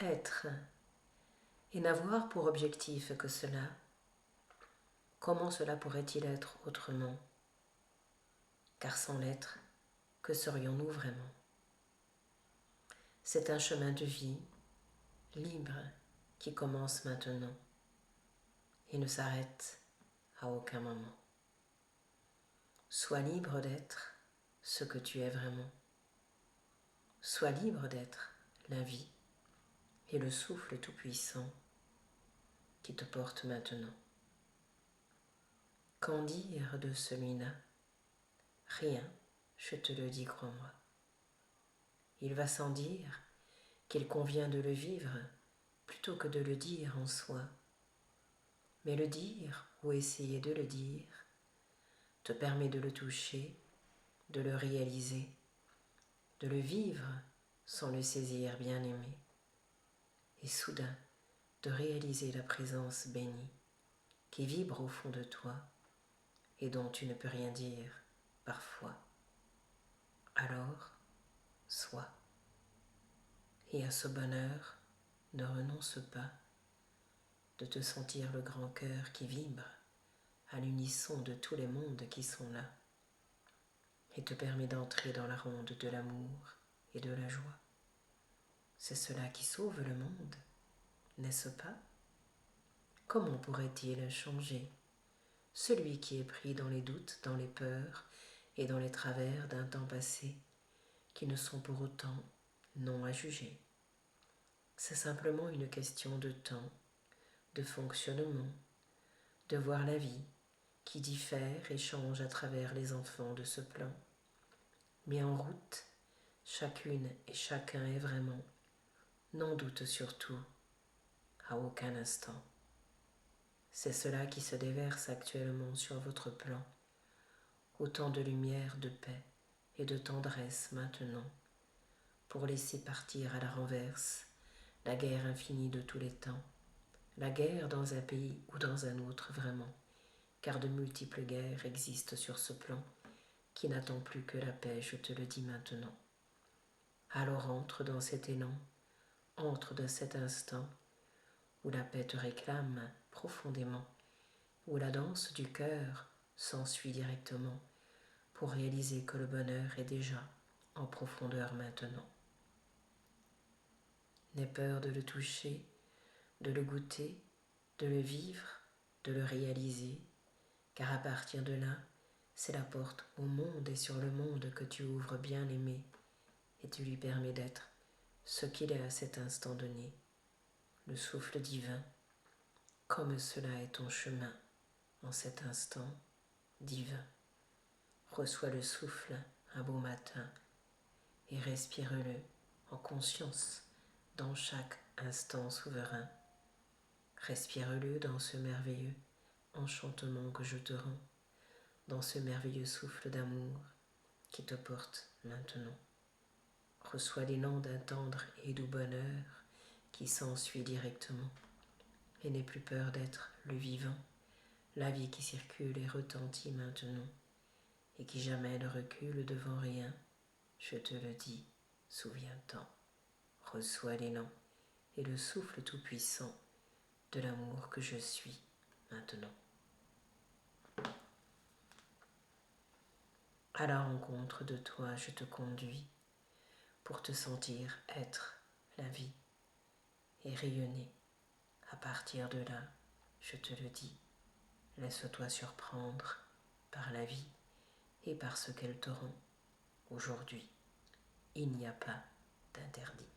être et n'avoir pour objectif que cela, comment cela pourrait-il être autrement? Car sans l'être, que serions-nous vraiment? C'est un chemin de vie libre qui commence maintenant et ne s'arrête à aucun moment. Sois libre d'être ce que tu es vraiment. Sois libre d'être la vie et le souffle tout-puissant qui te porte maintenant. Qu'en dire de celui-là? Rien, je te le dis, crois-moi. Il va sans dire qu'il convient de le vivre plutôt que de le dire en soi. Mais le dire ou essayer de le dire te permet de le toucher, de le réaliser, de le vivre sans le saisir bien-aimé, et soudain de réaliser la présence bénie qui vibre au fond de toi et dont tu ne peux rien dire parfois. Alors, sois. Et à ce bonheur, ne renonce pas de te sentir le grand cœur qui vibre à l'unisson de tous les mondes qui sont là et te permet d'entrer dans la ronde de l'amour et de la joie. C'est cela qui sauve le monde, n'est-ce pas? Comment pourrait-il changer celui qui est pris dans les doutes, dans les peurs et dans les travers d'un temps passé qui ne sont pour autant non à juger? C'est simplement une question de temps, de fonctionnement, de voir la vie qui diffère et change à travers les enfants de ce plan. Mais en route, chacune et chacun est vraiment, n'en doute surtout, à aucun instant. C'est cela qui se déverse actuellement sur votre plan, autant de lumière, de paix et de tendresse maintenant, pour laisser partir à la renverse la guerre infinie de tous les temps, la guerre dans un pays ou dans un autre vraiment, car de multiples guerres existent sur ce plan qui n'attend plus que la paix, je te le dis maintenant. Alors entre dans cet élan, entre dans cet instant où la paix te réclame profondément, où la danse du cœur s'ensuit directement pour réaliser que le bonheur est déjà en profondeur maintenant. N'aie peur de le toucher, de le goûter, de le vivre, de le réaliser, car à partir de là, c'est la porte au monde et sur le monde que tu ouvres bien aimé, et tu lui permets d'être ce qu'il est à cet instant donné, le souffle divin, comme cela est ton chemin en cet instant divin. Reçois le souffle un beau matin et respire-le en conscience dans chaque instant souverain. Respire-le dans ce merveilleux enchantement que je te rends, dans ce merveilleux souffle d'amour qui te porte maintenant. Reçois l'élan d'un tendre et doux bonheur qui s'ensuit directement et n'aie plus peur d'être le vivant, la vie qui circule et retentit maintenant et qui jamais ne recule devant rien. Je te le dis, souviens-t'en. Reçois l'élan et le souffle tout-puissant de l'amour que je suis maintenant. À la rencontre de toi, je te conduis pour te sentir être la vie et rayonner. À partir de là, je te le dis, laisse-toi surprendre par la vie et par ce qu'elle te rend aujourd'hui. Il n'y a pas d'interdit.